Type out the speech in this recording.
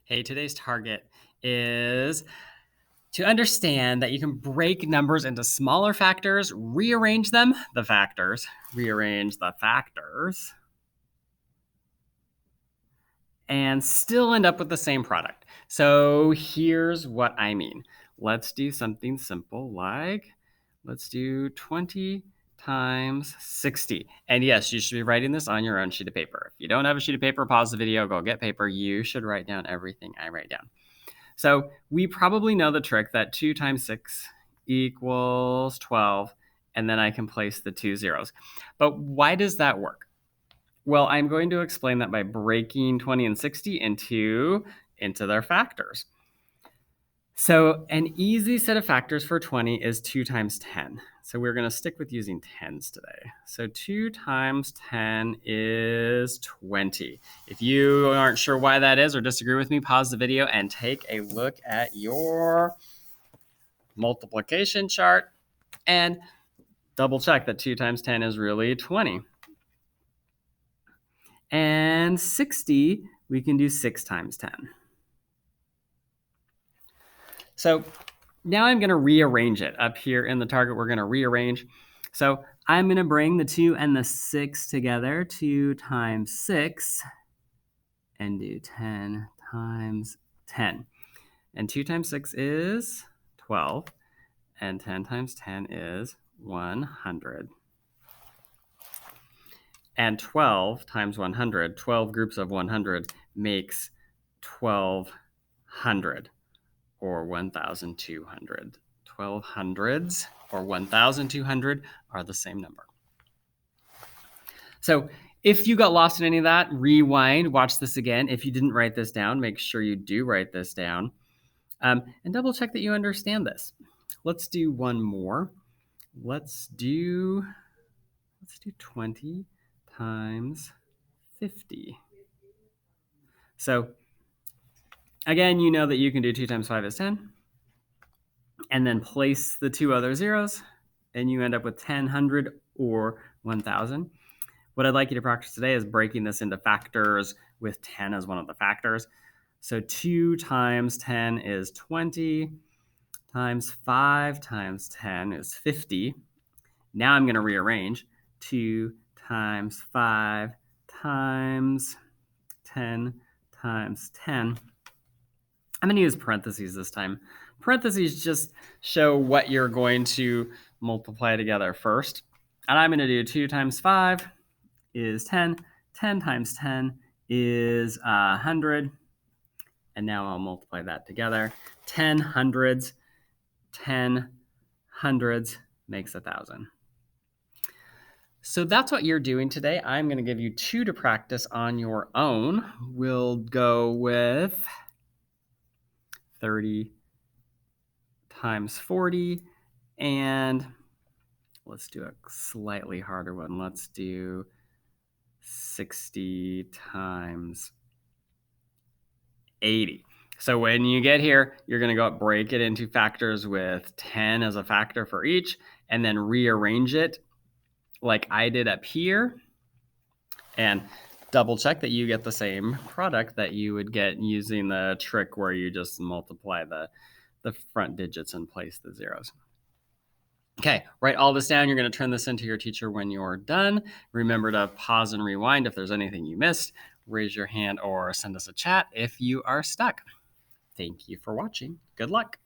Hey, today's target is to understand that you can break numbers into smaller factors, rearrange the factors, and still end up with the same product. So here's what I mean. Let's do something simple like, let's do 20 times 60. And yes, you should be writing this on your own sheet of paper. If you don't have a sheet of paper, pause the video, go get paper. You should write down everything I write down. So we probably know the trick that 2 times 6 equals 12, and then I can place the two zeros. But why does that work? Well, I'm going to explain that by breaking 20 and 60 into their factors. So an easy set of factors for 20 is 2 times 10. So we're going to stick with using tens today. So 2 times 10 is 20. If you aren't sure why that is or disagree with me, pause the video and take a look at your multiplication chart and double check that 2 times 10 is really 20. And 60, we can do 6 times 10. So now I'm going to rearrange it. Up here in the target, we're going to rearrange. So I'm going to bring the 2 and the 6 together. 2 times 6 and do 10 times 10. And 2 times 6 is 12. And 10 times 10 is 100. And 12 times 100, 12 groups of 100 makes 1,200 or 1,200. 1,200s or 1,200 are the same number. So if you got lost in any of that, rewind, watch this again. If you didn't write this down, make sure you do write this down. And double check that you understand this. Let's do one more. Let's do 20 times 50. So again, you know that you can do 2 times 5 is 10. And then place the two other zeros, and you end up with 1,000 or 1,000. What I'd like you to practice today is breaking this into factors with 10 as one of the factors. So 2 times 10 is 20, times 5 times 10 is 50. Now I'm going to rearrange. 2 times 5 times 10 times 10. I'm going to use parentheses this time. Parentheses just show what you're going to multiply together first. And I'm going to do 2 times 5 is 10. 10 times 10 is 100. And now I'll multiply that together. 10 hundreds makes 1,000. So that's what you're doing today. I'm going to give you 2 to practice on your own. We'll go with 30 times 40, and let's do a slightly harder one. Let's do 60 times 80. So when you get here, you're going to go up, break it into factors with 10 as a factor for each, and then rearrange it like I did up here, and double check that you get the same product that you would get using the trick where you just multiply the front digits and place the zeros. Okay, write all this down. You're going to turn this into your teacher when you're done. Remember to pause and rewind if there's anything you missed. Raise your hand or send us a chat if you are stuck. Thank you for watching. Good luck.